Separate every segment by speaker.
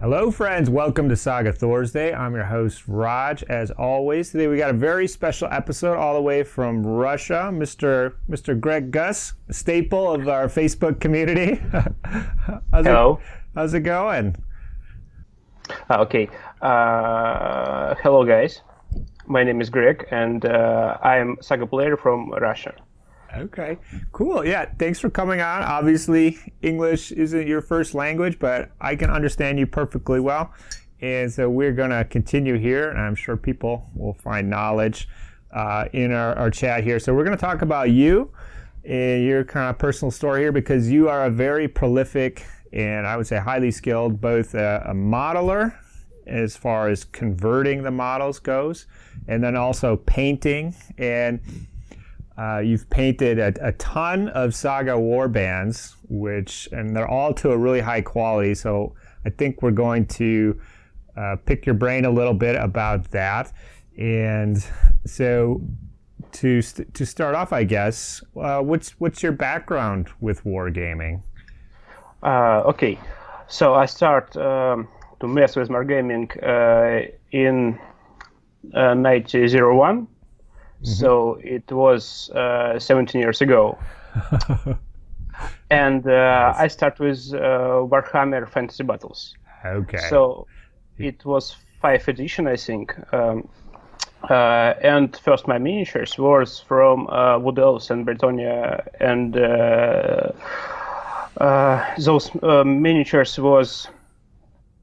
Speaker 1: Hello friends, welcome to Saga Thursday. I'm your host Raj. As always, today we got a very special episode all the way from Russia. Mr. Greg Gus, a staple of our Facebook community.
Speaker 2: Hello.
Speaker 1: How's it going?
Speaker 2: Okay. Hello guys. My name is Greg and I am Saga player from Russia.
Speaker 1: Okay, cool. Yeah, thanks for coming on. Obviously, English isn't your first language, but I can understand you perfectly well. And so we're going to continue here, and I'm sure people will find knowledge in our chat here. So we're going to talk about you and your kind of personal story here, because you are a very prolific and I would say highly skilled, both a modeler as far as converting the models goes, and then also painting. And you've painted a ton of Saga warbands, and they're all to a really high quality. So I think we're going to pick your brain a little bit about that. And so to start off, I guess, what's your background with wargaming?
Speaker 2: Okay, so I start to mess with Wargaming in 1901. So it was 17 years ago. And I start with Warhammer Fantasy Battles.
Speaker 1: Okay.
Speaker 2: So it was 5th edition, I think. And first my miniatures was from Wood Elves and Britannia, and those miniatures was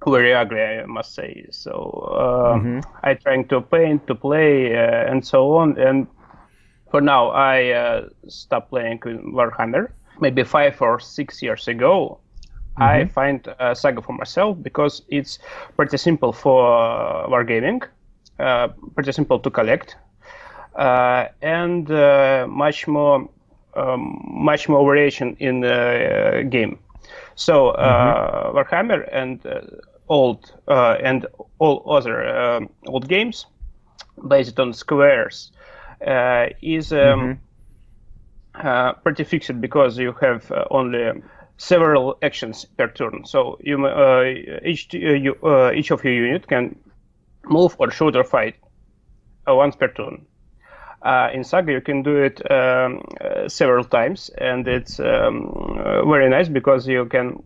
Speaker 2: very ugly, I must say. So I trying to paint, to play, and so on. And for now, I stopped playing with Warhammer. Maybe 5 or 6 years ago, I find Saga for myself, because it's pretty simple for wargaming, pretty simple to collect, and much more variation in the game. So Warhammer and all other old games based on squares is pretty fixed, because you have only several actions per turn. So you each of your unit can move or shoot or fight once per turn. In Saga, you can do it several times, and it's very nice because you can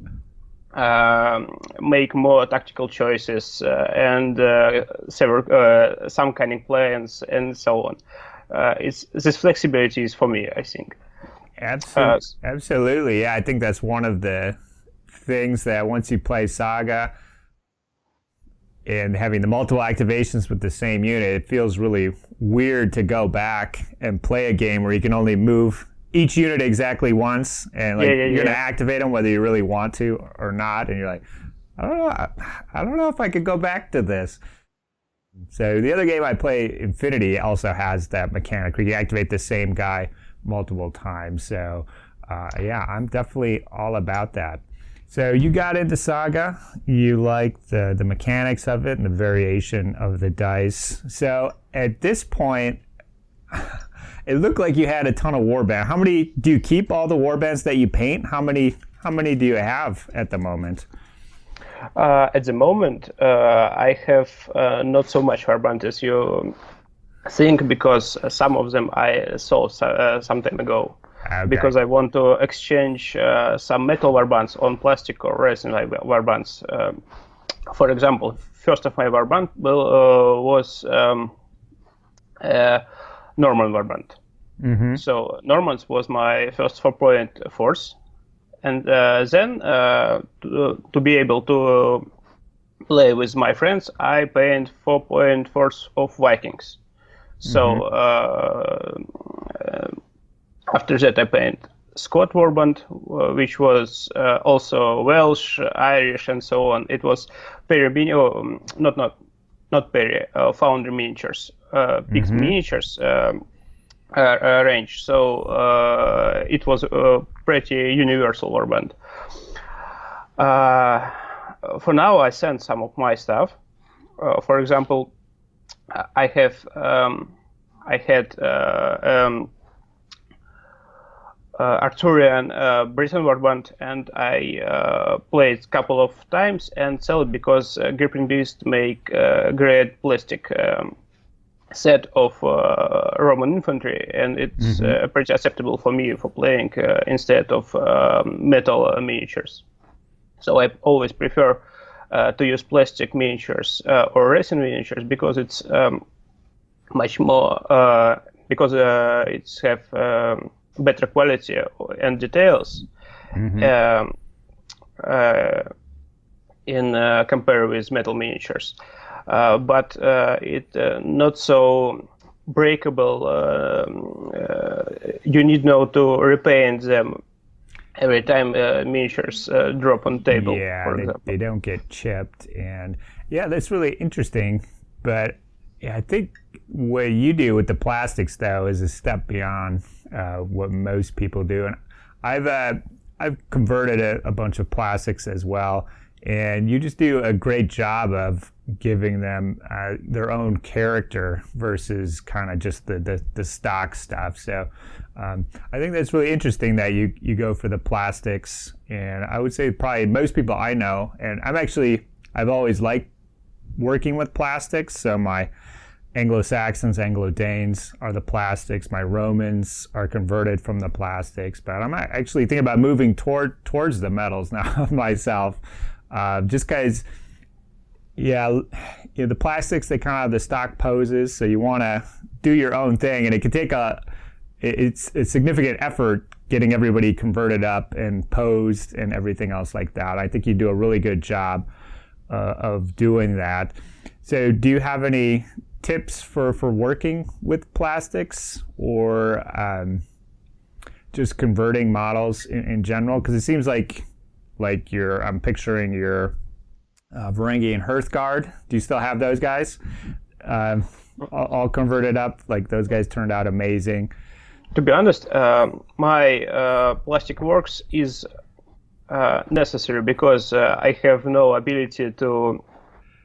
Speaker 2: make more tactical choices and some cunning plans and so on. This flexibility is for me, I think.
Speaker 1: Absolutely. Yeah, I think that's one of the things that once you play Saga and having the multiple activations with the same unit, it feels really weird to go back and play a game where you can only move each unit exactly once, and you're going to activate them whether you really want to or not, and you're like, I don't know if I could go back to this. So the other game I play, Infinity, also has that mechanic where you activate the same guy multiple times. So yeah, I'm definitely all about that. So you got into Saga, you liked the mechanics of it and the variation of the dice. So at this point, it looked like you had a ton of warbands. How many do you keep? All the warbands that you paint? How many do you have at the moment?
Speaker 2: At the moment, I have not so much warbands as you think, because some of them I sold some time ago.
Speaker 1: Okay.
Speaker 2: Because I want to exchange some metal warbands on plastic or resin warbands. For example, first of my warband was Norman warband. So Normans was my first 4-point force, and then to be able to play with my friends, I paint 4-point force of Vikings. So after that, I paint Scott warband, which was also Welsh, Irish, and so on. It was Perry, not Perry, Foundry miniatures, big miniatures range. So it was a pretty universal warband. For now, I sent some of my stuff. For example, I had Arthurian Britain warband, and I played a couple of times and sell it because Gripping Beast make great plastic set of Roman infantry, and it's pretty acceptable for me for playing instead of metal miniatures. So I always prefer to use plastic miniatures or resin miniatures because it's much more because it's have better quality and details in compare with metal miniatures. But it not so breakable. You need now to repaint them every time miniatures drop on table.
Speaker 1: Yeah, they don't get chipped, and yeah, that's really interesting. But yeah, I think what you do with the plastics though is a step beyond what most people do, and I've converted a bunch of plastics as well, and you just do a great job of giving them their own character versus kind of just the stock stuff. So I think that's really interesting that you go for the plastics, and I would say probably most people I know, and I've always liked working with plastics. So my Anglo-Saxons, Anglo-Danes are the plastics. My Romans are converted from the plastics, but I'm actually thinking about moving towards the metals now myself, just because. Yeah, the plastics, they kind of have the stock poses, so you want to do your own thing, and it can take it's a significant effort getting everybody converted up and posed and everything else like that. I think you do a really good job of doing that. So do you have any tips for working with plastics or just converting models in general? Because it seems like I'm picturing your Varangian Hearthguard. Do you still have those guys all converted up? Like, those guys turned out amazing.
Speaker 2: To be honest, my plastic works is necessary because I have no ability to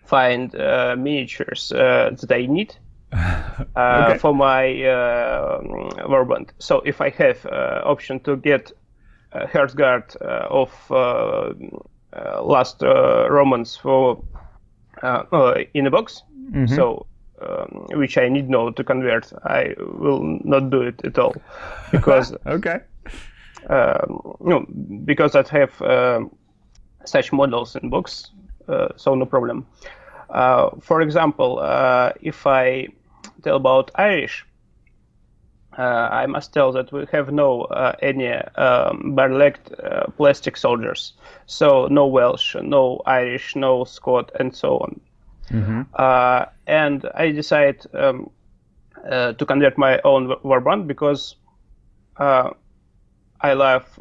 Speaker 2: find miniatures that I need for my warband. So if I have option to get Hearthguard of last Romans for in a box, so which I need now to convert, I will not do it at all because because I have such models in box, so no problem. For example, if I tell about Irish, I must tell that we have no any bare-legged plastic soldiers, so no Welsh, no Irish, no Scot, and so on. And I decided to convert my own warband because I love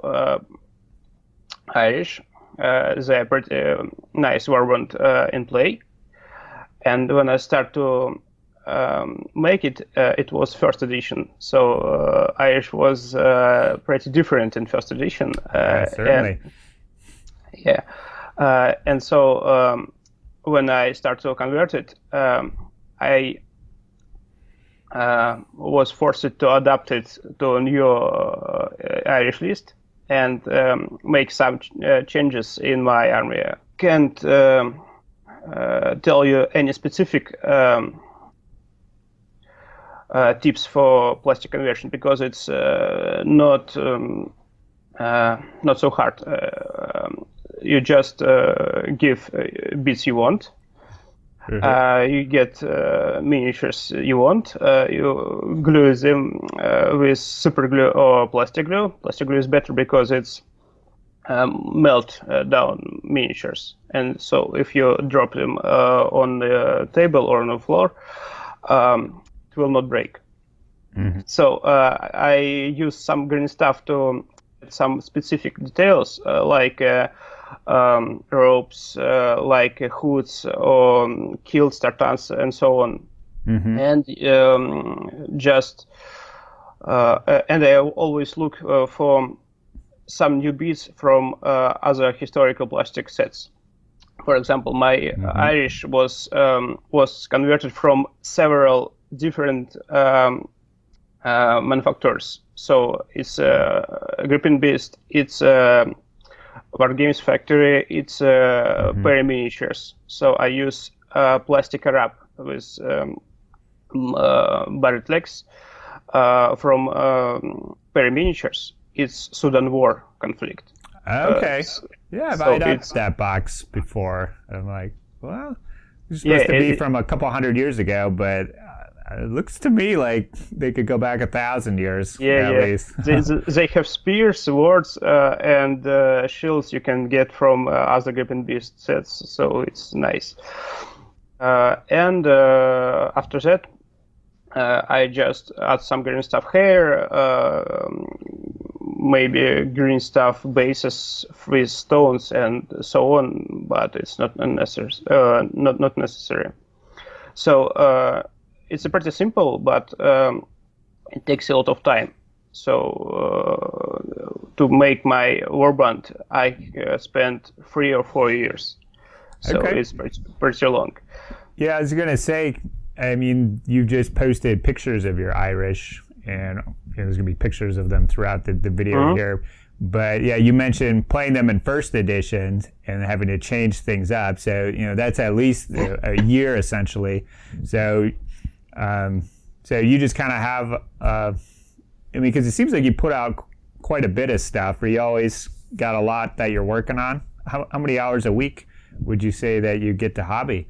Speaker 2: Irish. They're pretty nice warband in play, and when I start to make it, it was first edition. So Irish was pretty different in first edition.
Speaker 1: Certainly.
Speaker 2: And so when I start to convert it, I was forced to adapt it to a new Irish list and make some changes in my army. Can't tell you any specific tips for plastic conversion because it's not so hard. You just give bits you want. You get miniatures you want. You glue them with super glue or plastic glue. Plastic glue is better because it's melt down miniatures, and so if you drop them on the table or on the floor, it will not break. So I use some green stuff to add some specific details like ropes, like hoods or kilts, tartans, and so on. And just and I always look for some new bits from other historical plastic sets. For example, my Irish was converted from several different manufacturers. So it's Griffin Beast. It's Wargames factory. It's Perry miniatures. So I use plastic wrap with barrett legs from Perry miniatures. It's Sudan War conflict.
Speaker 1: Okay. Yeah, I've eyed that box before. I'm like, well, it's supposed to be from a couple hundred years ago, but it looks to me like they could go back 1,000 years at least.
Speaker 2: They have spears, swords, and shields you can get from other Griffin Beast sets, so it's nice. And after that, I just add some green stuff here, maybe green stuff bases with stones and so on, but it's not unnecessary. Not necessary. So it's pretty simple, but it takes a lot of time. So to make my warband, I spent 3 or 4 years. So it's pretty long.
Speaker 1: Yeah, I was gonna say. I mean, you just posted pictures of your Irish, and there's going to be pictures of them throughout the video here. But yeah, you mentioned playing them in first edition and having to change things up. So, that's at least a year essentially. So, so you just kind of have, I mean, because it seems like you put out quite a bit of stuff. Or you always got a lot that you're working on. How many hours a week would you say that you get to hobby?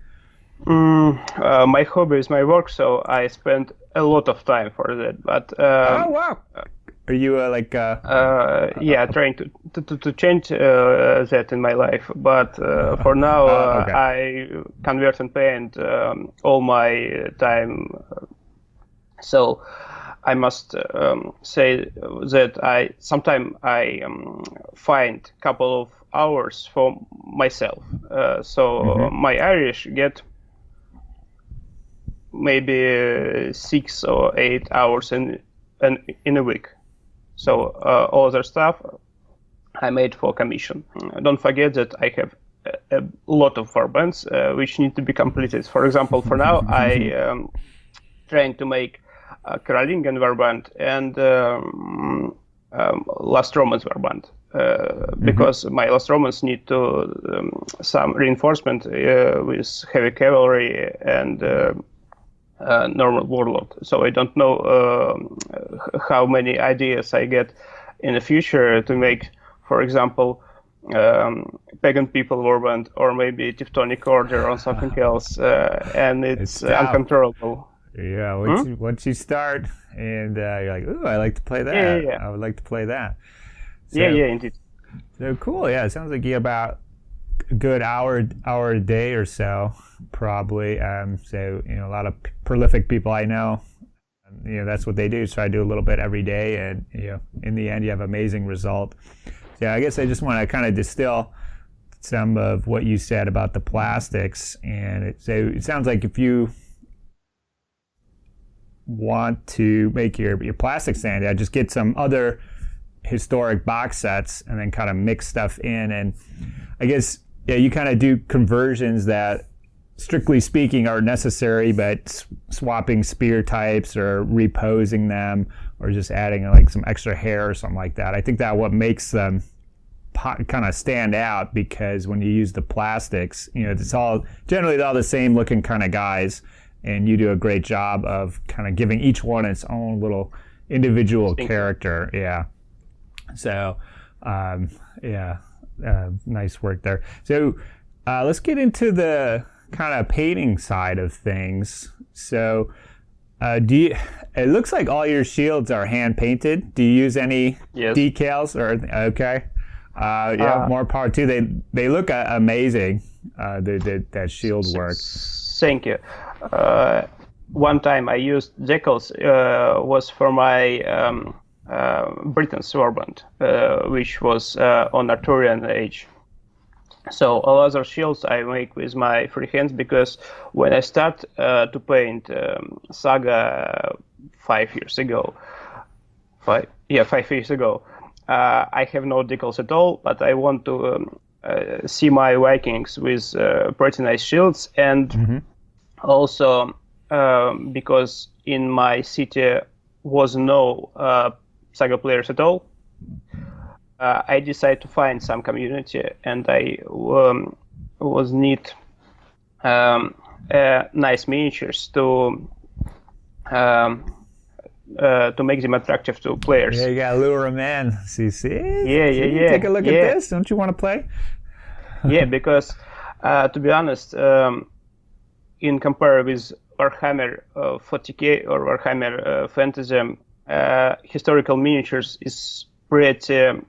Speaker 2: My hobby is my work, so I spend a lot of time for that. But
Speaker 1: oh wow, are you
Speaker 2: trying to change that in my life? But for now, I convert and paint all my time. So I must say that sometimes I find a couple of hours for myself. So my Irish get maybe 6 or 8 hours in a week. So all other stuff I made for commission. Don't forget that I have a lot of warbands which need to be completed. For example, for now I trying to make a Carolingian warband and Last Romans warband. Because my Last Romans need to some reinforcement with heavy cavalry and normal warlord. So I don't know how many ideas I get in the future to make, for example, pagan people warband or maybe Teutonic Order or something else, and it's uncontrollable.
Speaker 1: Yeah, once you start and you're like, ooh, I like to play that. I would like to play that. So,
Speaker 2: yeah, indeed.
Speaker 1: So cool. Yeah, it sounds like you get about a good hour a day or so, probably. So a lot of prolific people I know, that's what they do. So I do a little bit every day, and in the end, you have amazing result. So I guess I just want to kind of distill some of what you said about the plastics, and so it sounds like if you want to make your plastic sand, just get some other historic box sets and then kind of mix stuff in. And I guess you kind of do conversions that strictly speaking are necessary, but swapping spear types or reposing them or just adding like some extra hair or something like that. I think that what makes them kind of stand out, because when you use the plastics, it's all generally all the same looking kind of guys, and you do a great job of kind of giving each one its own little individual character. Yeah. So, nice work there. So, let's get into the kind of painting side of things. So, it looks like all your shields are hand painted. Do you use any decals or okay? More power too. They look amazing. That shield work.
Speaker 2: Thank you. One time I used decals was for my Britain's warband, which was on Arthurian age. So all other shields I make with my free hands, because when I start to paint Saga 5 years ago, I have no decals at all, but I want to see my Vikings with pretty nice shields, and also because in my city was no Saga players at all, I decided to find some community, and I was need nice miniatures to make them attractive to players.
Speaker 1: Yeah, you gotta lure them in. See?
Speaker 2: Yeah.
Speaker 1: Take a look at this. Don't you want to play?
Speaker 2: Yeah, because to be honest, in comparison with Warhammer 40k or Warhammer Fantasy, historical miniatures is pretty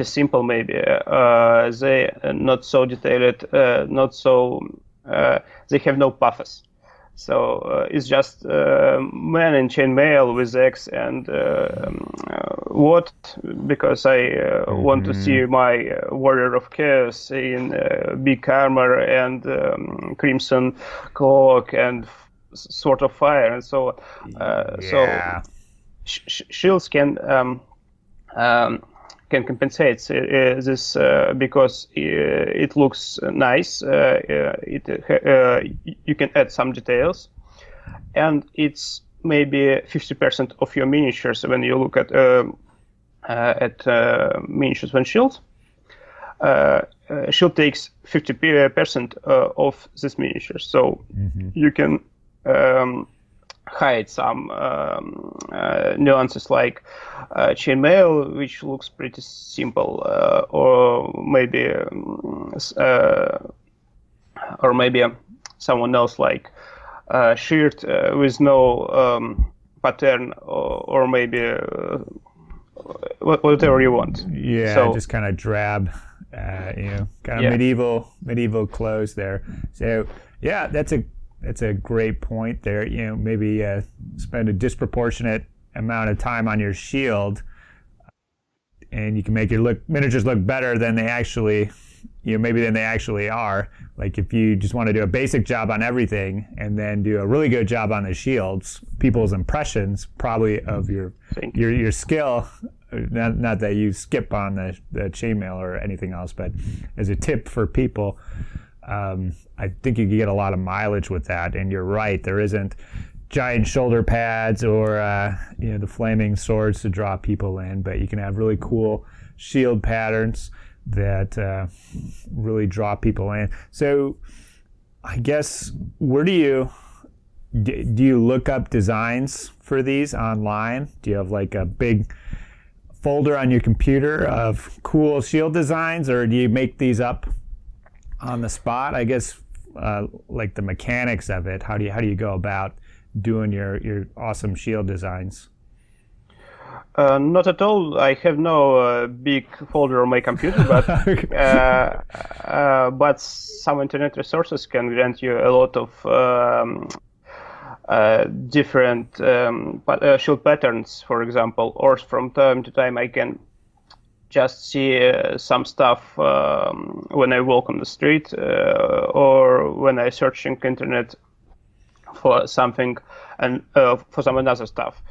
Speaker 2: simple. Maybe they not so detailed, not so. They have no pathos. So it's just man in chainmail with X and what? Because I want to see my Warrior of Chaos in big armor and crimson cloak and Sword of Fire and so on. So shields can compensate this because it looks nice. You can add some details, and it's maybe 50% of your miniatures when you look at miniatures when shield. Shield takes 50% of this miniature, so you can hide some nuances like chainmail, which looks pretty simple, or maybe someone else like shirt with no pattern, or maybe whatever you want.
Speaker 1: Yeah, so, just kind of drab, kind of medieval clothes there. So yeah, that's a great point there. Maybe spend a disproportionate amount of time on your shield, and you can make your miniatures look better than they actually, than they actually are. Like if you just want to do a basic job on everything and then do a really good job on the shields, people's impressions probably of your skill. Not that you skip on the chainmail or anything else, but as a tip for people. I think you can get a lot of mileage with that, and you're right. There isn't giant shoulder pads or the flaming swords to draw people in, but you can have really cool shield patterns that really draw people in. So, I guess where do you look up designs for these online? Do you have like a big folder on your computer of cool shield designs, or do you make these up on the spot? I guess like the mechanics of it. How do you go about doing your awesome shield designs?
Speaker 2: Not at all. I have no big folder on my computer, but some internet resources can grant you a lot of different shield patterns, for example. Or from time to time, I can just see some stuff when I walk on the street or when I searching internet for something and for some other stuff.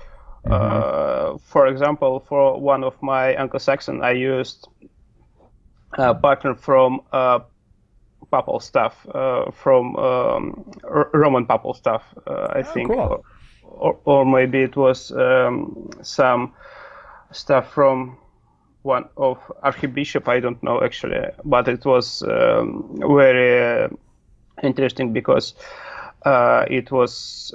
Speaker 2: For example, for one of my Anglo-Saxon, I used a pattern from papal stuff, from Roman papal stuff, I think.
Speaker 1: Cool.
Speaker 2: Or maybe it was some stuff from one of Archbishop, I don't know actually, but it was very interesting because it was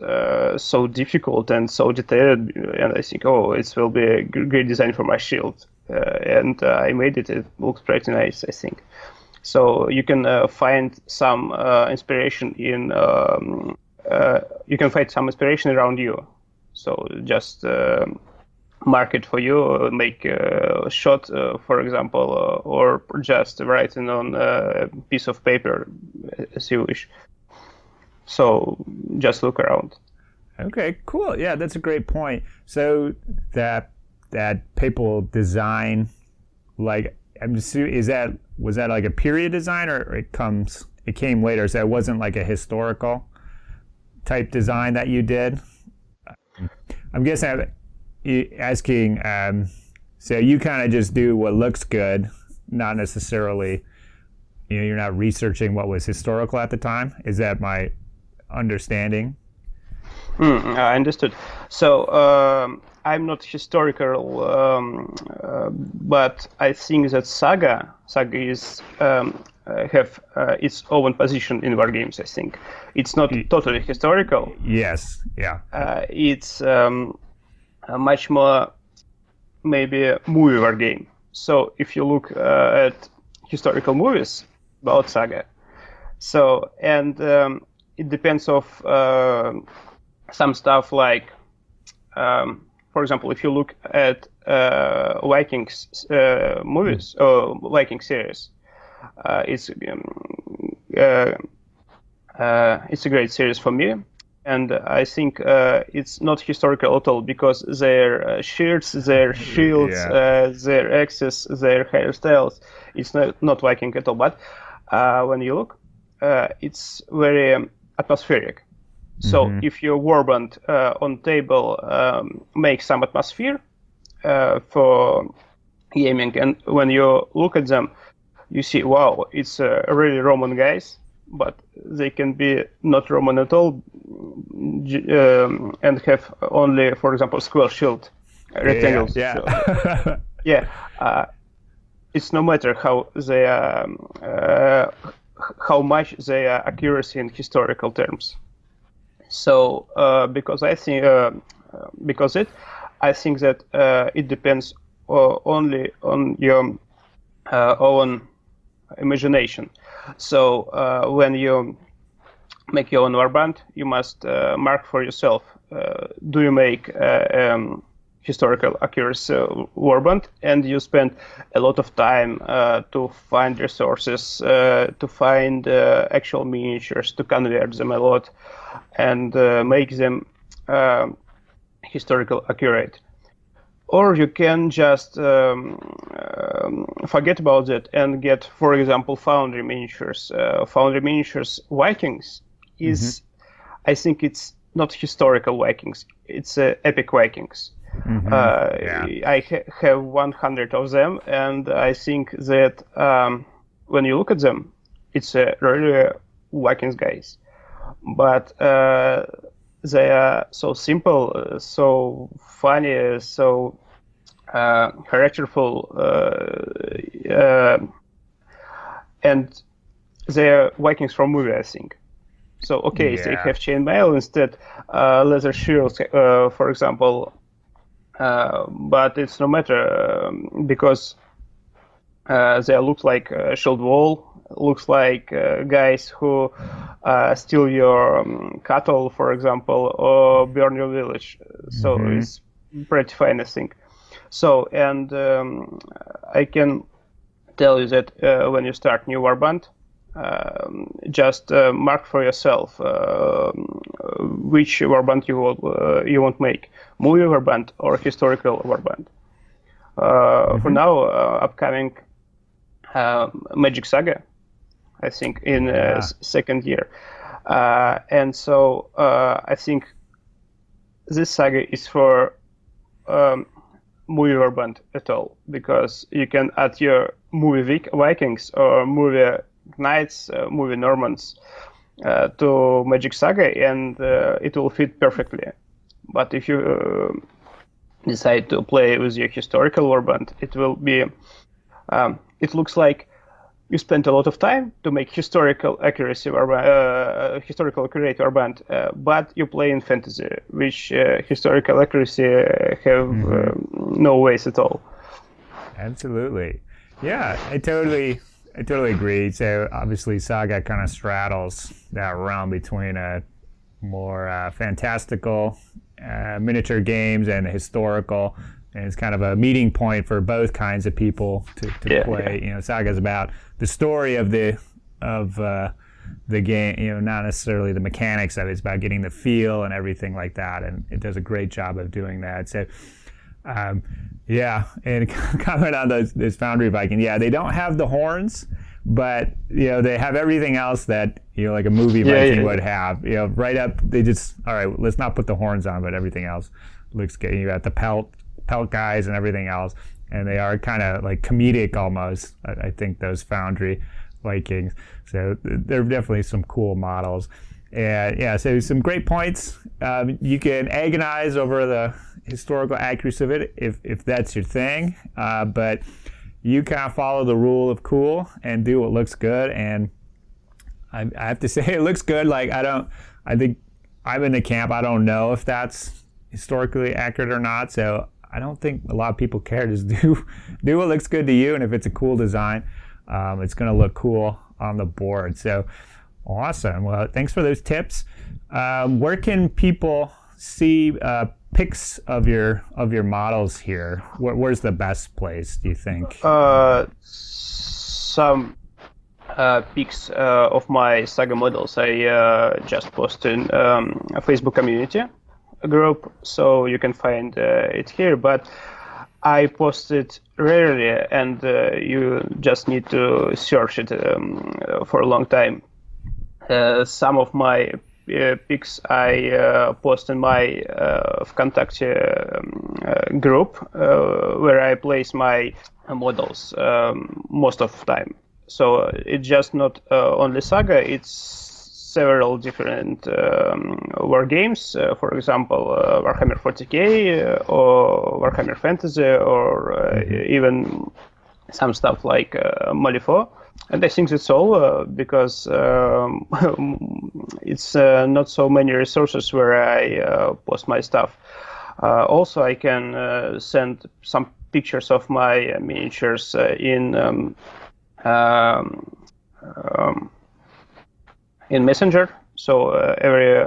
Speaker 2: so difficult and so detailed, and I think, it will be a great design for my shield, and I made it. It looks pretty nice, I think. So you can find some inspiration around you. So just mark it for you, make a shot, for example, or just writing on a piece of paper as you wish. So just look around.
Speaker 1: Okay, cool. Yeah, that's a great point. So that papal design, like, I'm just, was that like a period design, or it came later? So it wasn't like a historical type design that you did? I'm guessing asking, so you kind of just do what looks good, not necessarily, you're not researching what was historical at the time. Is that my understanding?
Speaker 2: I understood. So I'm not historical, but I think that Saga is have its own position in wargames. I think it's not totally historical.
Speaker 1: Yes, yeah.
Speaker 2: It's a much more maybe a movie wargame. So if you look at historical movies about Saga, so and it depends of some stuff like. For example, if you look at Vikings movies or Viking series, it's a great series for me, and I think it's not historical at all because their shirts, their shields, their axes, their hairstyles, it's not Viking at all. But when you look, it's very atmospheric. So if your warband on table makes some atmosphere for gaming, and when you look at them, you see, wow, it's really Roman guys, but they can be not Roman at all, and have only, for example, square shield, rectangles.
Speaker 1: Yeah.
Speaker 2: So, it's no matter how they how much they are accuracy in historical terms. So because I think I think that it depends only on your own imagination. So when you make your own warband, you must mark for yourself: do you make historical accuracy warband, and you spend a lot of time to find resources, to find actual miniatures, to convert them a lot, and make them historical accurate. Or you can just forget about that and get, for example, Foundry miniatures. Foundry miniatures Vikings is, I think it's not historical Vikings, it's epic Vikings. I have 100 of them, and I think that when you look at them, it's really Vikings guys. But they are so simple, so funny, so characterful, and they are Vikings from movie, I think. So they have chainmail instead, leather shields, for example. But it's no matter because they look like shield wall, looks like guys who steal your cattle, for example, or burn your village. So it's pretty fine, I think. So, and I can tell you that when you start new warband, just mark for yourself which warband you want make, movie warband or historical warband. For now, upcoming Magic Saga, I think in second year, and so I think this saga is for movie warband at all, because you can add your movie Vikings or movie Knights, movie Normans to Magic Saga, and it will fit perfectly. But if you decide to play with your historical warband, it will be it looks like you spent a lot of time to make historical accuracy historical accurate warband, but you play in fantasy, which historical accuracy have no ways at all.
Speaker 1: Absolutely, yeah, I totally agree. So obviously, Saga kind of straddles that realm between a more fantastical miniature games and historical. And it's kind of a meeting point for both kinds of people to play. Yeah. You know, Saga is about the story of the game. You know, not necessarily the mechanics of it. It's about getting the feel and everything like that. And it does a great job of doing that. So, and comment on those Foundry Viking. Yeah, they don't have the horns, but they have everything else that like a movie Viking would have. Right up. They just all right. Let's not put the horns on, but everything else looks good. You got the pelt guys and everything else, and they are kind of like comedic almost, I think, those Foundry Vikings. So they're definitely some cool models. And yeah, so some great points. You can agonize over the historical accuracy of it if that's your thing, but you kind of follow the rule of cool and do what looks good. And I have to say, it looks good. Like I think I'm in the camp. I don't know if that's historically accurate or not. So I don't think a lot of people care. Just do what looks good to you, and if it's a cool design, it's going to look cool on the board. So awesome. Well, thanks for those tips. Where can people see pics of your models here? Where's the best place, do you think?
Speaker 2: Some pics of my Saga models I just posted in a Facebook community group, so you can find it here. But I post it rarely, and you just need to search it for a long time. Some of my pics I post in my VKontakte group, where I place my models most of the time. So it's just not only Saga, it's several different war games, for example, Warhammer 40k or Warhammer Fantasy, or even some stuff like Malifaux. And I think that's all, because it's not so many resources where I post my stuff. Also, I can send some pictures of my miniatures in Messenger. So every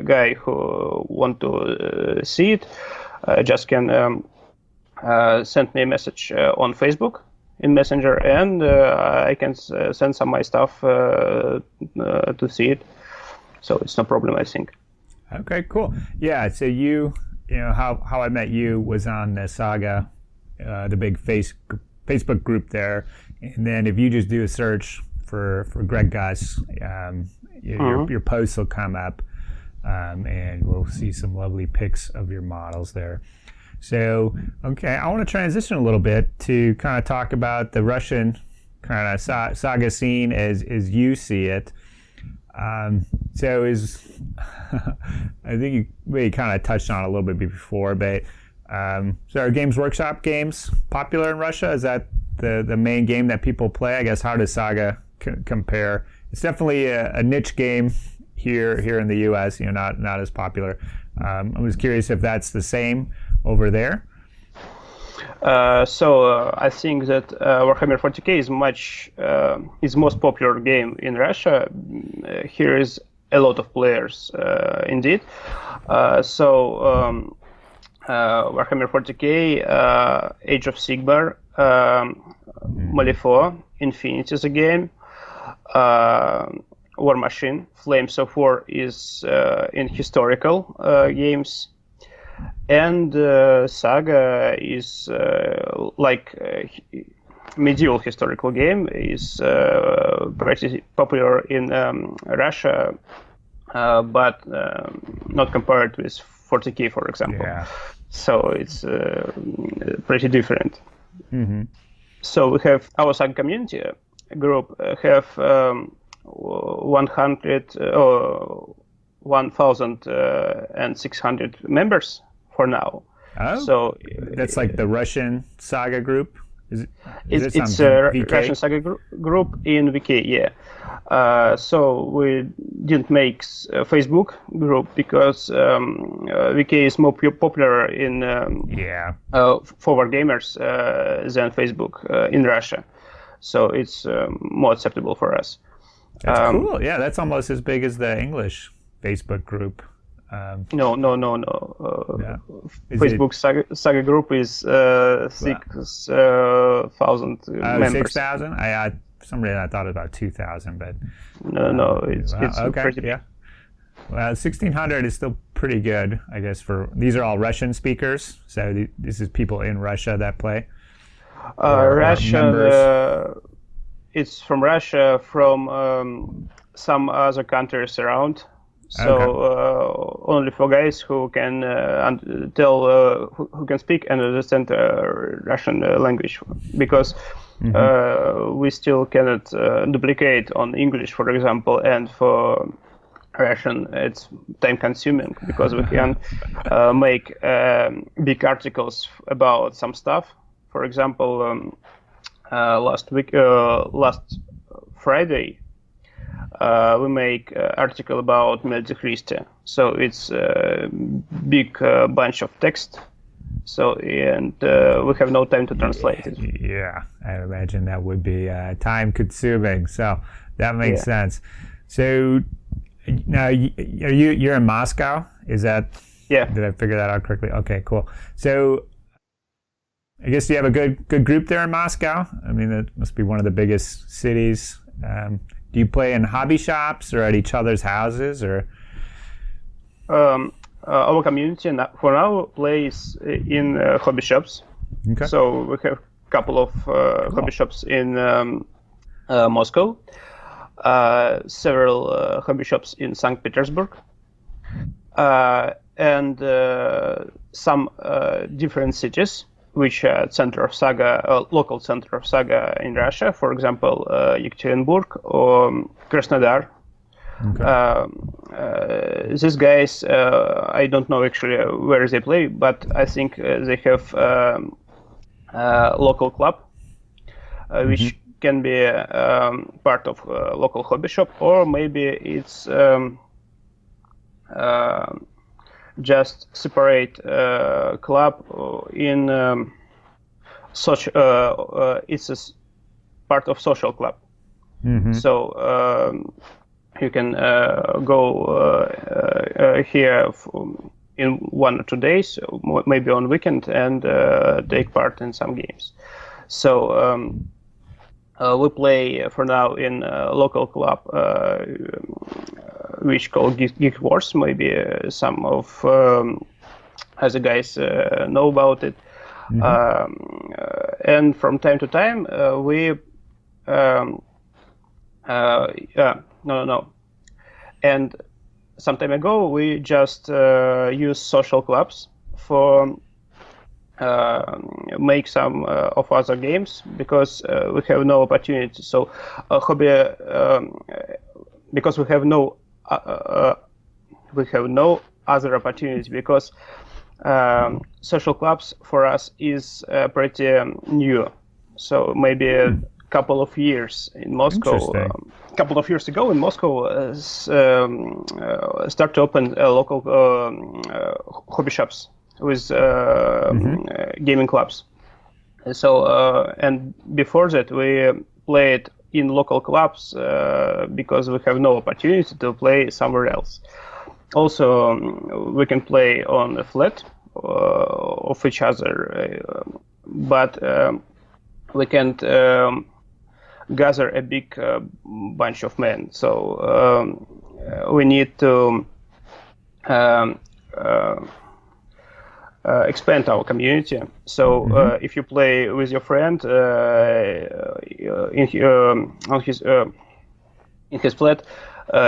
Speaker 2: guy who want to see it just can send me a message on Facebook in Messenger, and I can send some of my stuff to see it. So it's no problem, I think.
Speaker 1: Okay, cool. Yeah, so you know how I met you was on the Saga, the big Facebook group there, and then if you just do a search for Greg Gus, your posts will come up, and we'll see some lovely pics of your models there. So, okay, I want to transition a little bit to kind of talk about the Russian kind of Saga scene as you see it. So I think you maybe kind of touched on it a little bit before, but so are Games Workshop games popular in Russia? Is that the main game that people play? I guess how does Saga compare? It's definitely a niche game here in the U.S. Not as popular. I was curious if that's the same over there.
Speaker 2: So I think that Warhammer 40k is most popular game in Russia. Here is a lot of players, indeed. So Warhammer 40k, Age of Sigmar, Malifaux, Infinity is a game. War Machine, Flames of War is in historical games. And Saga is like medieval historical game, is pretty popular in Russia, but not compared with 40k, for example.
Speaker 1: Yeah.
Speaker 2: So it's pretty different.
Speaker 1: Mm-hmm.
Speaker 2: So we have our Saga community group have 1,600 members for now.
Speaker 1: Oh,
Speaker 2: so
Speaker 1: that's like the Russian Saga group?
Speaker 2: It's a Russian Saga group in VK, yeah. So we didn't make a Facebook group because VK is more popular in for Wargamers than Facebook in Russia. So it's more acceptable for us.
Speaker 1: That's cool. Yeah, that's almost as big as the English Facebook group.
Speaker 2: No.
Speaker 1: Yeah.
Speaker 2: Facebook Saga group is 6,000 members.
Speaker 1: 6,000? For some reason I thought about 2,000, but
Speaker 2: no, it's
Speaker 1: okay.
Speaker 2: pretty big.
Speaker 1: Yeah. Well, 1,600 is still pretty good, I guess. These are all Russian speakers, so this is people in Russia that play.
Speaker 2: Russian. It's from Russia, from some other countries around. So only for guys who can who can speak and understand Russian language, because we still cannot duplicate on English, for example, and for Russian, it's time consuming because we can make big articles about some stuff. For example, last Friday, we make article about Melody Christie. So it's a big bunch of text. So and we have no time to translate it.
Speaker 1: Yeah, I imagine that would be time consuming. So that makes sense. So now you're in Moscow. Is that?
Speaker 2: Yeah.
Speaker 1: Did I figure that out correctly? Okay, cool. So I guess you have a good group there in Moscow. I mean, that must be one of the biggest cities. Do you play in hobby shops or at each other's houses, or?
Speaker 2: Our community for now plays in hobby shops.
Speaker 1: Okay.
Speaker 2: So we have a couple of hobby shops in Moscow, several hobby shops in St. Petersburg, and some different cities which are center of Saga, local center of Saga in Russia. For example, Yekaterinburg or Krasnodar.
Speaker 1: Okay.
Speaker 2: These guys, I don't know actually where they play, but I think they have a local club, which can be part of a local hobby shop, or maybe it's just separate club in it's a part of social club. So you can go here in 1 or 2 days, maybe on weekend, and take part in some games. So we play for now in a local club which called Geek Wars. Maybe some of other guys know about it. And from time to time we and some time ago we just use social clubs for make some of other games, because we have no opportunity. So hobby, because we have no other opportunity, because social clubs for us is pretty new. So maybe a couple of years in Moscow. A couple of years ago in Moscow, start to open local hobby shops with gaming clubs. So and before that we played in local clubs because we have no opportunity to play somewhere else. Also, we can play on a flat of each other, but we can't gather a big bunch of men. So we need to expand our community. So if you play with your friend in his flat,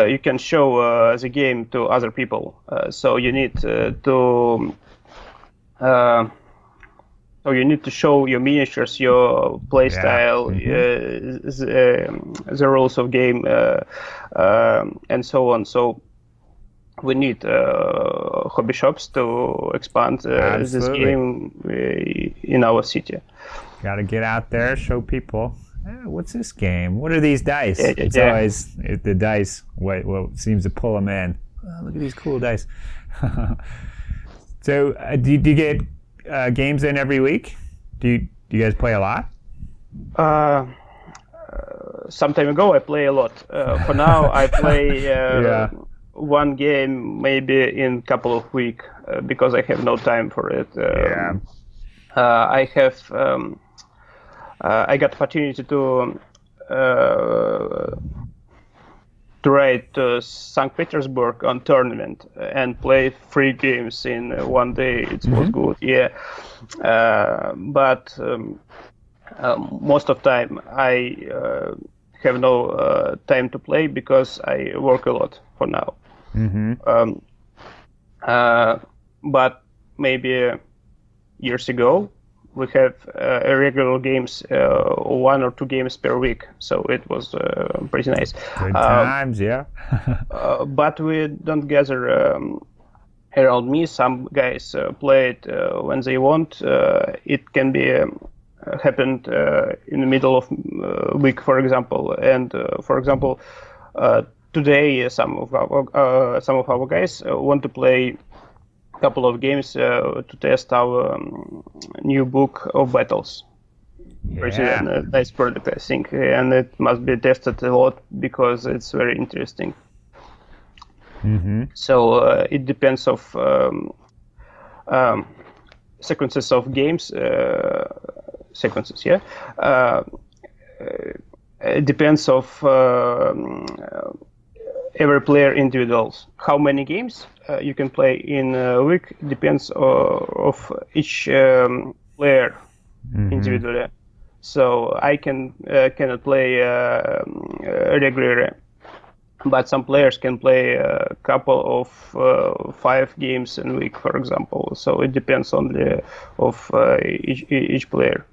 Speaker 2: you can show the game to other people. So you need to show your miniatures, your play style, the rules of game, and so on. So we need hobby shops to expand this game in our city.
Speaker 1: Got to get out there, show people, what's this game? What are these dice? It's always the dice, what seems to pull them in. Oh, look at these cool dice. So do you get games in every week? Do you guys play a lot?
Speaker 2: Some time ago I play a lot. For now I play one game maybe in a couple of weeks because I have no time for it. I have I got opportunity to ride to St. Petersburg on tournament and play 3 games in one day. It was good, but most of the time I have no time to play because I work a lot for now. But maybe years ago we have regular games, 1 or 2 games per week. So it was pretty nice.
Speaker 1: Good times, yeah.
Speaker 2: But we don't gather around me. Some guys play it when they want. It can be happened in the middle of week, for example. And for example, today some of our guys want to play a couple of games to test our new book of battles. Which is a nice product, I think, and it must be tested a lot because it's very interesting.
Speaker 1: Mm-hmm.
Speaker 2: So it depends of sequences of games, it depends of every player individuals. How many games you can play in a week depends of each player individually. So I cannot play regularly, but some players can play a couple of 5 games in a week, for example. So it depends only of each player.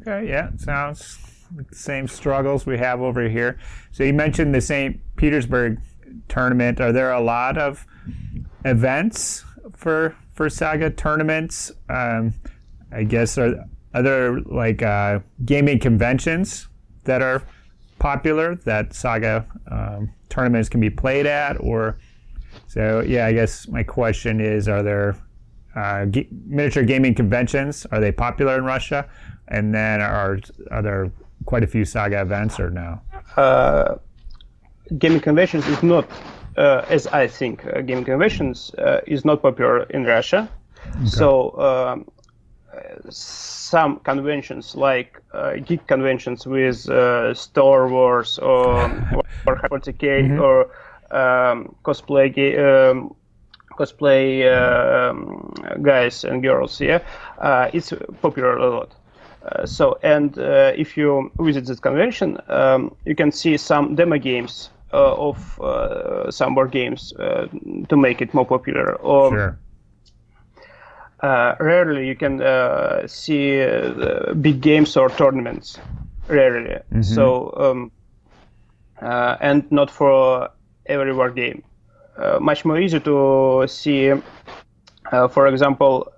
Speaker 1: Okay, yeah, sounds like the same struggles we have over here. So you mentioned the St. Petersburg tournament. Are there a lot of events for Saga tournaments? I guess are there like gaming conventions that are popular that Saga tournaments can be played at? Or so yeah, I guess my question is, are there miniature gaming conventions? Are they popular in Russia? And then are there quite a few Saga events or no?
Speaker 2: Gaming conventions is not, as I think, gaming conventions is not popular in Russia. Okay. So some conventions like geek conventions with Star Wars or 40K or cosplay guys and girls, it's popular a lot. If you visit this convention, you can see some demo games of some board games to make it more popular. Or
Speaker 1: sure.
Speaker 2: Rarely you can see big games or tournaments. Rarely. Mm-hmm. So and not for every war game. Much more easy to see, for example,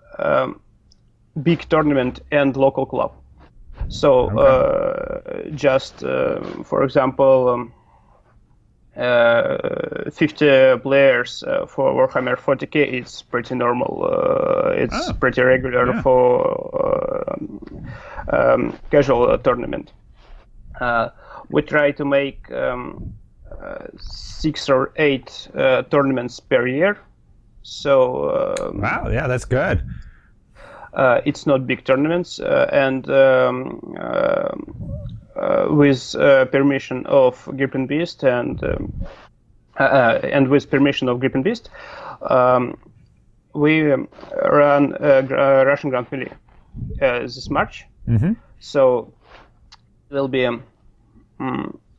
Speaker 2: big tournament and local club. So just for example, 50 players for Warhammer 40K, it's pretty normal. It's pretty regular for casual tournament. We try to make 6 or 8 tournaments per year. So
Speaker 1: wow, yeah, that's good.
Speaker 2: It's not big tournaments, and with permission of Grip and Beast and with permission of Grip and Beast, we run Russian Grand Prix this March. Mm-hmm. So will be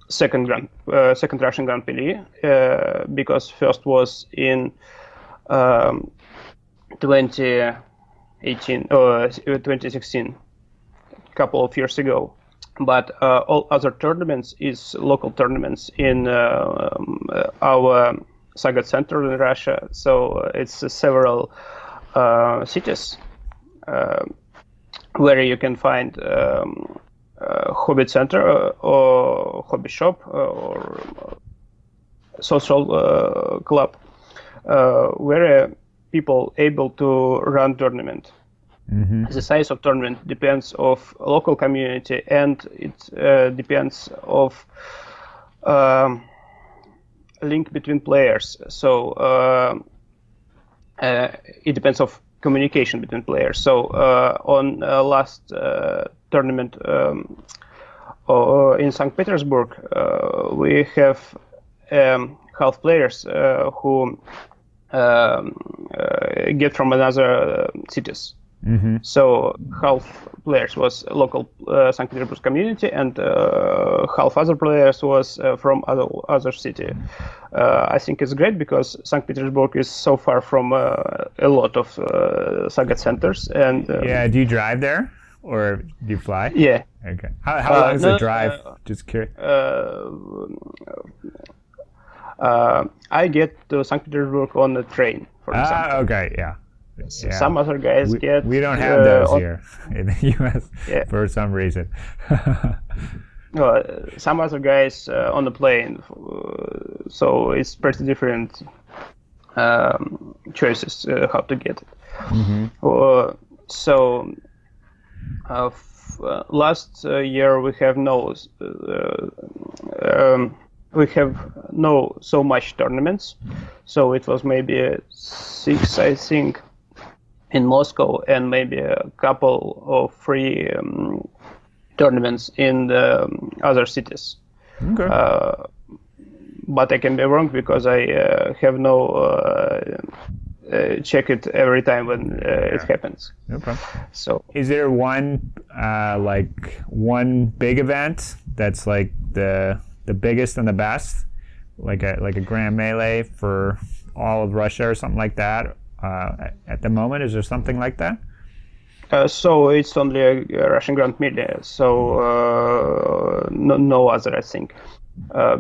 Speaker 2: second Russian Grand Prix because first was in 2018 or 2016, a couple of years ago. But all other tournaments is local tournaments in our Saga Center in Russia. So it's several cities where you can find hobby center or hobby shop or social club where people able to run tournament. Mm-hmm. The size of tournament depends of local community, and it depends of link between players. So it depends of communication between players. So on last tournament in St. Petersburg, we have half players who get from another cities. Mm-hmm. So half players was local St. Petersburg community, and half other players was from other city. I think it's great because St. Petersburg is so far from a lot of Saga centers. And
Speaker 1: yeah, do you drive there? or do you fly?
Speaker 2: Yeah.
Speaker 1: Okay. How long is the drive? Just curious.
Speaker 2: I get to St. Petersburg on the train, for example.
Speaker 1: Okay, yeah.
Speaker 2: Some other guys get.
Speaker 1: We don't have those here in the U.S. for some reason.
Speaker 2: Some other guys on the plane, so it's pretty different choices how to get it. Last year we have no so much tournaments, so it was maybe 6, I think, in Moscow, and maybe a couple of free tournaments in the other cities.
Speaker 1: Okay.
Speaker 2: But I can be wrong because I have check it every time when it happens.
Speaker 1: Okay.
Speaker 2: So,
Speaker 1: is there one big event that's like the biggest and the best, like a Grand Melee for all of Russia or something like that? At the moment, is there something like that?
Speaker 2: So it's only a Russian Grand Melee, so no other, I think,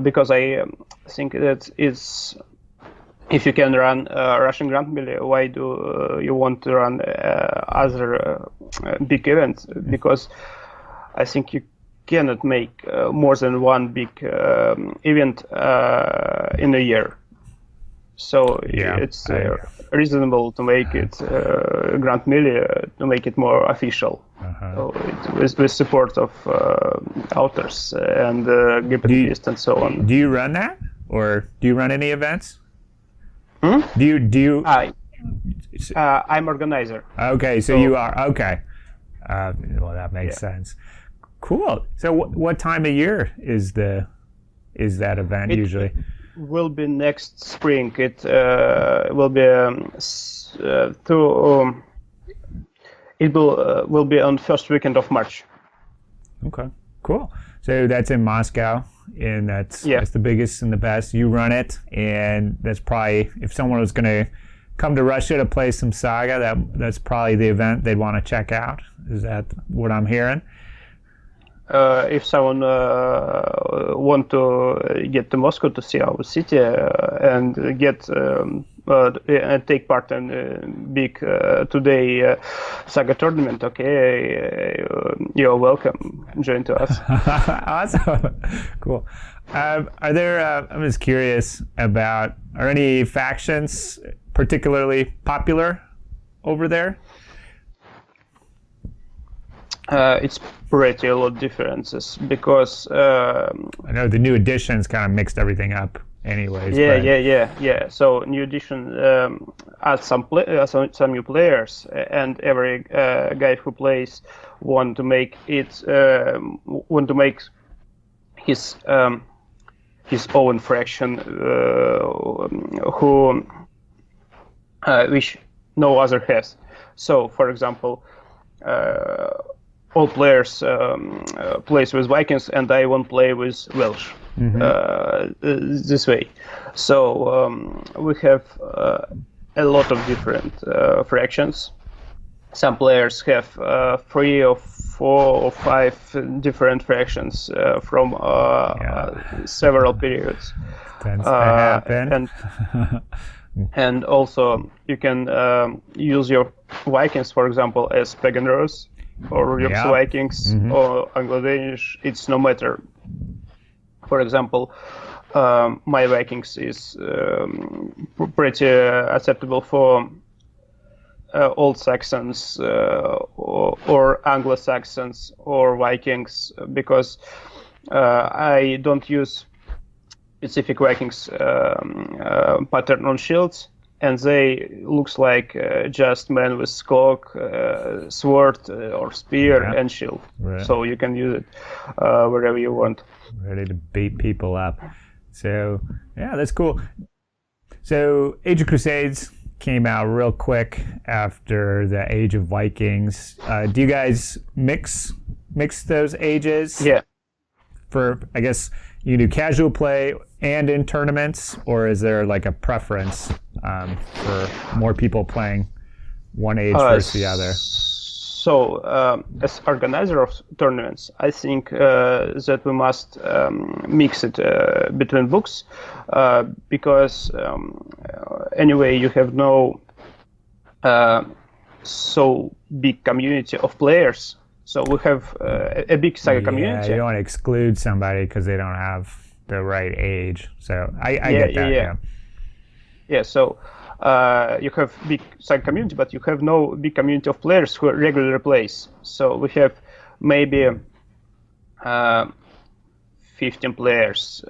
Speaker 2: because I think that it's, if you can run Russian Grand Melee, why do you want to run other big events? Because I think you cannot make more than one big event in a year. So it's reasonable to make it Grand Melee, to make it more official. So with support of authors and Tempest and so on.
Speaker 1: Do you run that, or do you run any events? Do you?
Speaker 2: I'm organizer.
Speaker 1: Okay, so you are okay. Well, that makes sense. Cool. So, what time of year is that event usually?
Speaker 2: Will be next spring. It will be will be on first weekend of March.
Speaker 1: Okay, cool. So that's in Moscow, and that's the biggest and the best. You run it, and that's probably, if someone was going to come to Russia to play some Saga, that's probably the event they'd want to check out. Is that what I'm hearing?
Speaker 2: If someone want to get to Moscow to see our city and get and take part in big today Saga tournament, you're welcome. Join to us.
Speaker 1: Awesome, cool. Are there? I'm just curious about. Are any factions particularly popular over there? It's
Speaker 2: pretty a lot of differences because
Speaker 1: I know the new editions kind of mixed everything up anyways.
Speaker 2: Yeah. So new edition adds some new players, and every guy who plays want to make his own faction which no other has. So, for example, all players plays with Vikings, and I won't play with Welsh. This way. So we have a lot of different fractions. Some players have 3 or 4 or 5 different fractions from several periods.
Speaker 1: Tends to happen.
Speaker 2: And also you can use your Vikings, for example, as pagan rose, or your Vikings or Anglo-Danish. It's no matter. For example, my Vikings is pretty acceptable for Old Saxons or Anglo-Saxons or Vikings, because I don't use specific Vikings pattern on shields, and they looks like just men with cloak, sword or spear and shield. Right. So you can use it wherever you want.
Speaker 1: Ready to beat people up. So yeah, that's cool. So Age of Crusades came out real quick after the Age of Vikings. Do you guys mix those ages?
Speaker 2: Yeah.
Speaker 1: For, I guess, you do casual play and in tournaments, or is there like a preference for more people playing one age versus the other?
Speaker 2: as organizer of tournaments, I think that we must mix it between books, because anyway, you have no so big community of players. So we have a big Saga community.
Speaker 1: You don't want to exclude somebody because they don't have the right age. So I get that.
Speaker 2: Yeah. So you have big Saga community, but you have no big community of players who regularly plays. So we have maybe 15 players,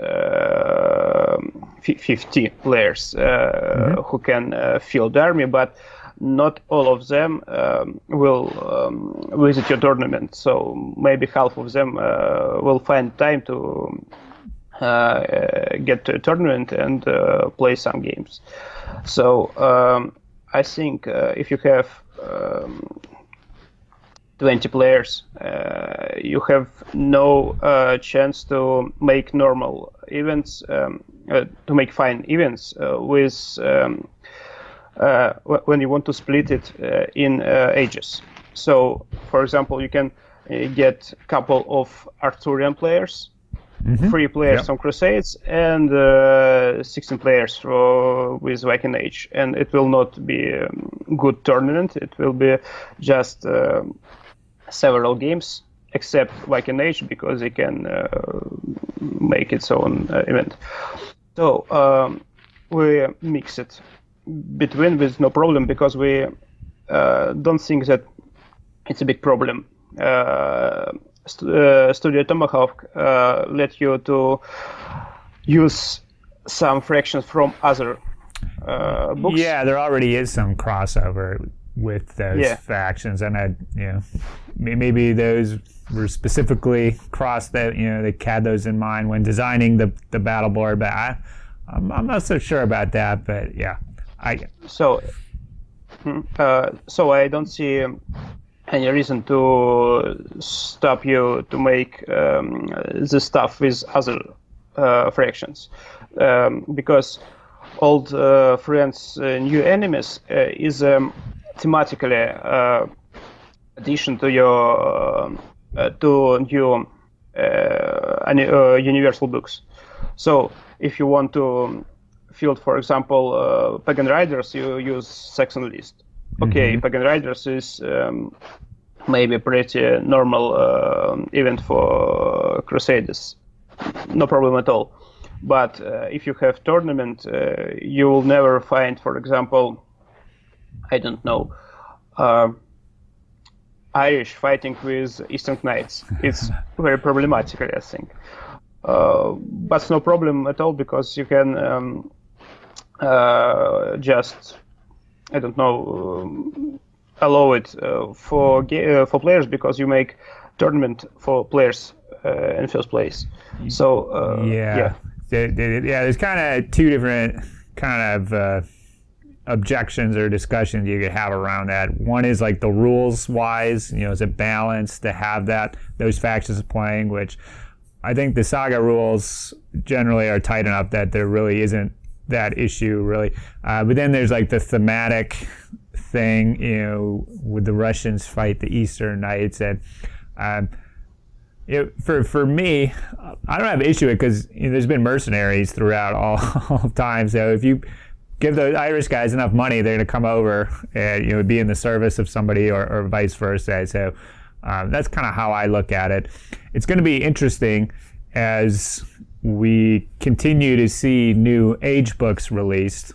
Speaker 2: 50 players who can field the army, but not all of them will visit your tournament. So maybe half of them will find time to get to a tournament and play some games. So I think if you have 20 players, you have no chance to make normal events, to make fine events with when you want to split it in ages. So, for example, you can get a couple of Arthurian players, 3 players from Crusades, and 16 players with Viking Age. And it will not be a good tournament. It will be just several games, except Viking Age, because they can make its own event. So we mix it between with no problem, because we don't think that it's a big problem. Studio Tomahawk let you to use some fractions from other books.
Speaker 1: Yeah, there already is some crossover with those factions, and maybe those were specifically crossed that they had those in mind when designing the battle board. But I'm not so sure about that. But yeah.
Speaker 2: So I don't see any reason to stop you to make the stuff with other fractions, because old friends, new enemies is thematically addition to your new universal books. So if you want to field, for example, Pagan Riders, you use Saxon list. Okay, Pagan Riders is maybe a pretty normal event for Crusaders. No problem at all. But if you have tournament, you will never find, for example, I don't know, Irish fighting with Eastern Knights. It's very problematic, I think. But no problem at all, because you can just, I don't know, allow it for players, because you make tournament for players in first place. So
Speaker 1: there's kind of two different kind of objections or discussions you could have around that. One is like the rules wise, is it balanced to have those factions playing, which I think the Saga rules generally are tight enough that there really isn't that issue really. But then there's like the thematic thing, with the Russians fight the Eastern Knights, and for me, I don't have an issue with it, because there's been mercenaries throughout all time. So if you give those Irish guys enough money, they're going to come over and be in the service of somebody, or vice versa. So that's kind of how I look at it. It's going to be interesting as we continue to see new age books released,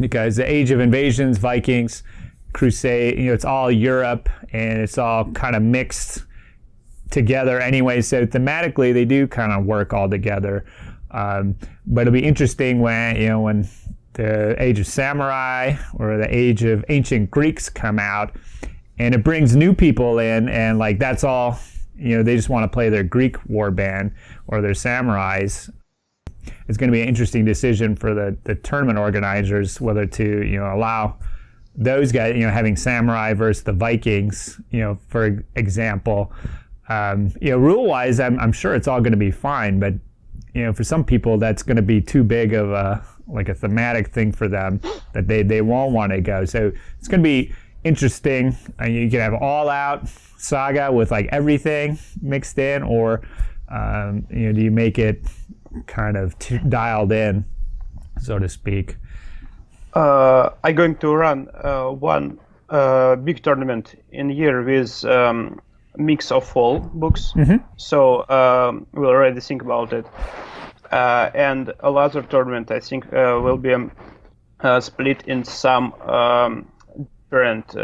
Speaker 1: because the Age of Invasions, Vikings, Crusade, it's all Europe, and it's all kind of mixed together anyway. So thematically, they do kind of work all together. But it'll be interesting when the Age of Samurai or the Age of Ancient Greeks come out, and it brings new people in, and like that's all, they just want to play their Greek warband or their samurais. It's going to be an interesting decision for the tournament organizers whether to allow those guys, having samurai versus the Vikings, for example. Rule-wise, I'm sure it's all going to be fine, but for some people that's going to be too big of a thematic thing for them that they won't want to go. So it's going to be interesting. You can have all out Saga with like everything mixed in, or do you make it kind of dialed in, so to speak?
Speaker 2: I'm going to run one big tournament in a year with mix of all books. So we'll already think about it. And a larger tournament, I think, will be split in some different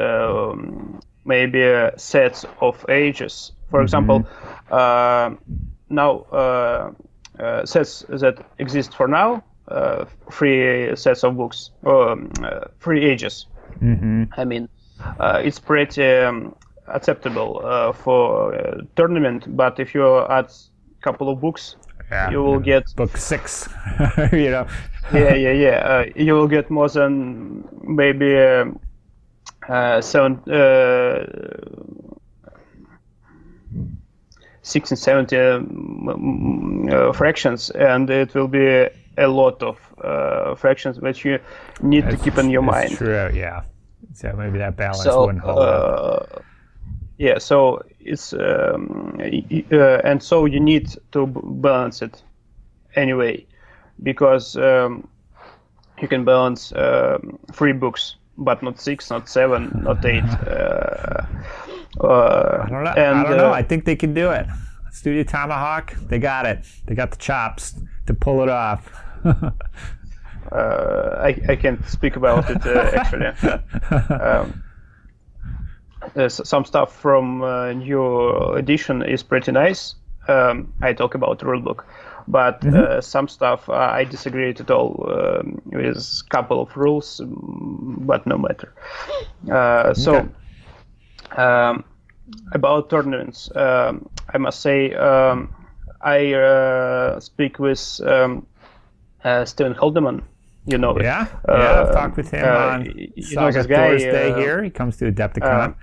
Speaker 2: maybe sets of ages. For example, now sets that exist for now, 3 sets of books, 3 ages. I mean, it's pretty acceptable for a tournament, but if you add a couple of books, you will get
Speaker 1: book 6. You know.
Speaker 2: You will get more than maybe 6 and 70 fractions, and it will be a lot of fractions which you need to keep in your mind.
Speaker 1: True, yeah. So maybe that balance wouldn't hold up.
Speaker 2: Yeah, so it's and so you need to balance it anyway, because you can balance 3 books, but not 6, not 7, not 8.
Speaker 1: I don't know. I think they can do it. Studio Tomahawk, they got it. They got the chops to pull it off.
Speaker 2: I can't speak about it actually. Some stuff from new edition is pretty nice. I talk about the rulebook, but some stuff I disagree at all with a couple of rules, but no matter. About tournaments, I must say I speak with Steven Haldeman. You know,
Speaker 1: I've talked with him on Saga THORSDAY here. He comes to Adepticon.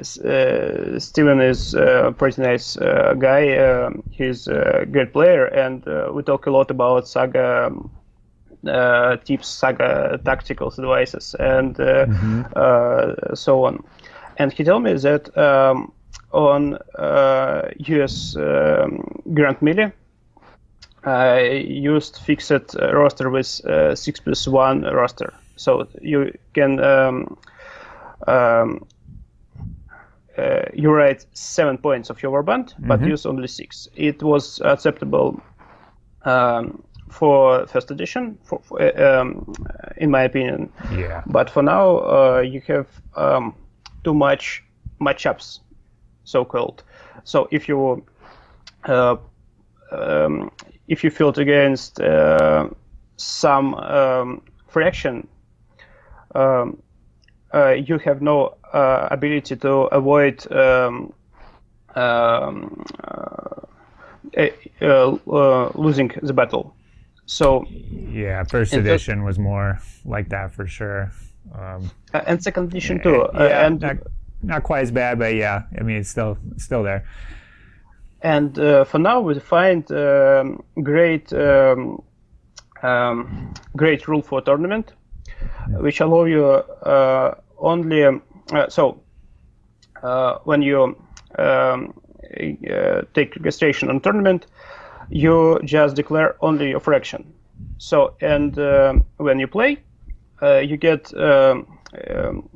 Speaker 2: Steven is a pretty nice guy. He's a great player, and we talk a lot about Saga tips, Saga tactical advices, and so on. And he told me that on US Grand Melee, I used fixed roster with 6+1 roster, so you can you write 7 points of your warband, but use only 6. It was acceptable for first edition, in my opinion.
Speaker 1: Yeah.
Speaker 2: But for now, you have too much matchups, so-called. So if you field against some fraction, you have no ability to avoid losing the battle. So
Speaker 1: yeah, first edition was more like that for sure.
Speaker 2: And second edition too.
Speaker 1: And not quite as bad, but yeah, I mean it's still there.
Speaker 2: And for now, we find great rule for tournament, which allow you only when you take registration on tournament, you just declare only your fraction. So and when you play, you get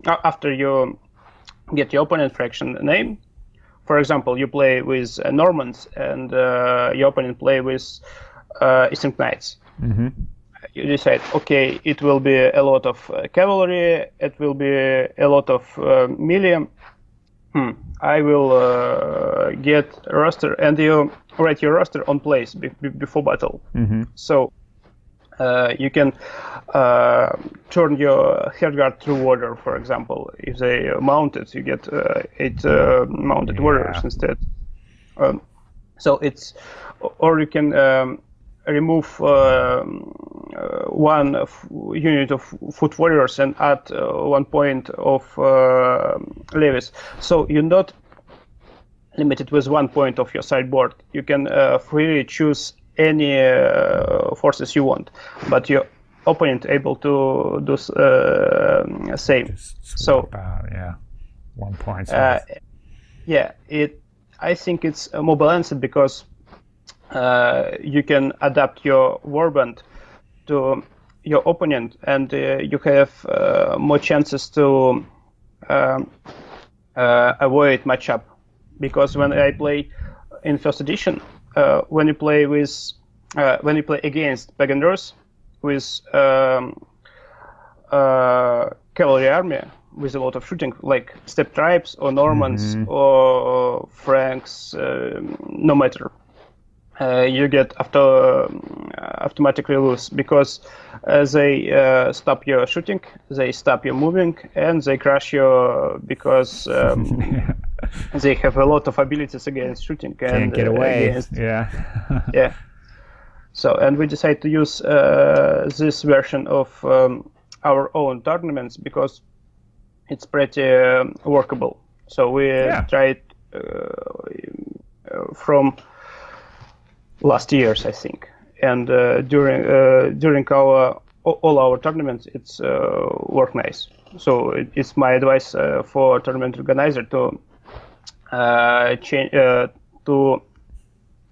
Speaker 2: after you get your opponent fraction name. For example, you play with Normans and your opponent play with Eastern Knights. You decide, okay, it will be a lot of cavalry, it will be a lot of melee. I will get a roster, and you write your roster on place before battle. So you can turn your headguard to warrior, for example. If they mounted, you get 8 mounted warriors instead. So it's, or you can remove one unit of foot warriors and add 1 point of levies. So you're not limited with 1 point of your sideboard. You can freely choose any forces you want, but you opponent able to do same.
Speaker 1: Just
Speaker 2: So
Speaker 1: swap out, yeah, 1 point.
Speaker 2: yeah, I think it's more balanced because you can adapt your warband to your opponent, and you have more chances to avoid matchup. Because when I play in first edition, when you play against paganers with cavalry army with a lot of shooting, like steppe tribes or Normans or Franks, no matter. You get automatically lose because they stop your shooting, they stop your moving, and they crush you because they have a lot of abilities against shooting.
Speaker 1: Can't get away.
Speaker 2: Yeah. So, and we decided to use this version of our own tournaments because it's pretty workable. So we tried from last years, I think, and during all our tournaments, it's worked nice. So it's my advice for tournament organizer to to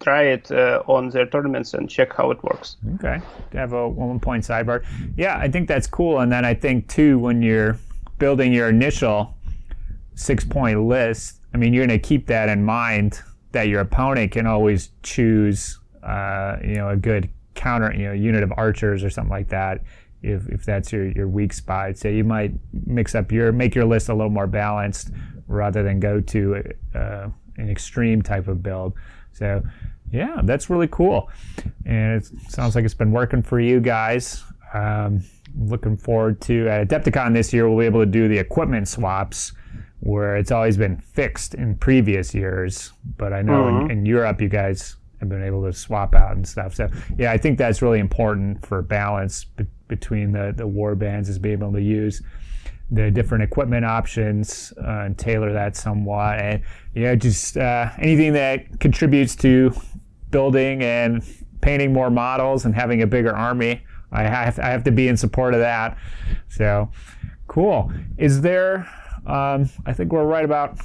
Speaker 2: try it on their tournaments and check how it works.
Speaker 1: Okay, to have a 1 point sidebar. Yeah, I think that's cool. And then I think too, when you're building your initial 6 point list, I mean, you're going to keep that in mind that your opponent can always choose, a good counter, unit of archers or something like that, if that's your weak spot. So you might make your list a little more balanced rather than go to an extreme type of build. So yeah, that's really cool, and it sounds like it's been working for you guys. Looking forward to at Adepticon this year, we'll be able to do the equipment swaps, where it's always been fixed in previous years, but I know in Europe you guys have been able to swap out and stuff. So yeah, I think that's really important for balance between the war bands, is being able to use the different equipment options and tailor that somewhat, and just anything that contributes to building and painting more models and having a bigger army. I have to be in support of that. So cool. Is there? I think we're right about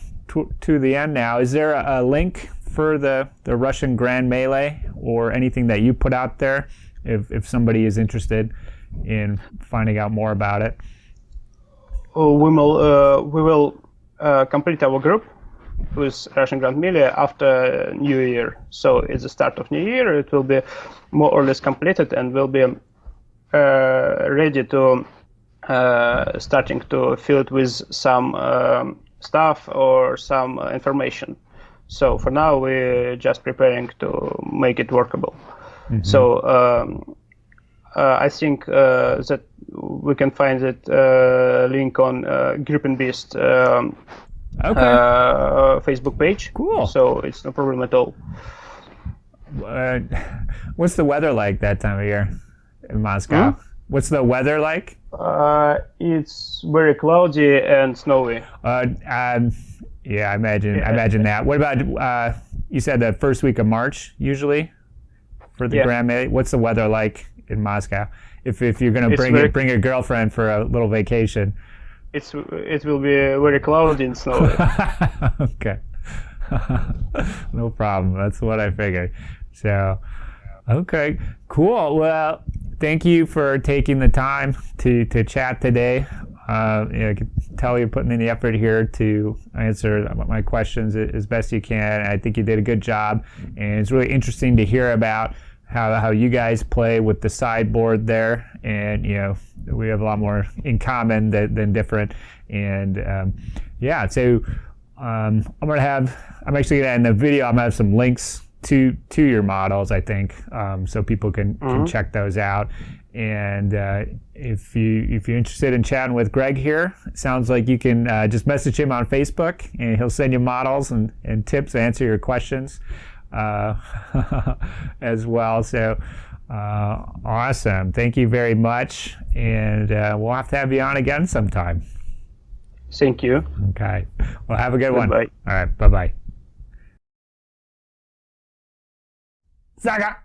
Speaker 1: to the end now. Is there a link for the Russian Grand Melee or anything that you put out there if somebody is interested in finding out more about it?
Speaker 2: We will complete our group with Russian Grand Melee after New Year. So it's the start of New Year. It will be more or less completed and will be ready to starting to fill it with some stuff or some information. So for now, we're just preparing to make it workable. So I think that we can find that link on Gruppenbeast Facebook page.
Speaker 1: Cool.
Speaker 2: So it's no problem at all.
Speaker 1: What's the weather like that time of year in Moscow? What's the weather like?
Speaker 2: It's very cloudy and snowy.
Speaker 1: Yeah, I imagine that. What about you said the first week of March usually for the Grand Melee? What's the weather like in Moscow? If you're going to bring your girlfriend for a little vacation,
Speaker 2: it will be very cloudy and snowy.
Speaker 1: Okay. No problem. That's what I figured. So, okay, cool. Well, thank you for taking the time to chat today. I can tell you're putting in the effort here to answer my questions as best you can. And I think you did a good job. And it's really interesting to hear about how you guys play with the sideboard there. And, we have a lot more in common than different. And, so I'm actually going to end the video. I'm going to have some links to your models, I think, so people can check those out. And if you're interested in chatting with Greg here, it sounds like you can just message him on Facebook, and he'll send you models and tips, answer your questions as well. So awesome. Thank you very much. And we'll have to have you on again sometime.
Speaker 2: Thank you.
Speaker 1: Okay. Well, have a good one.
Speaker 2: Bye.
Speaker 1: All right. Bye-bye. Saga!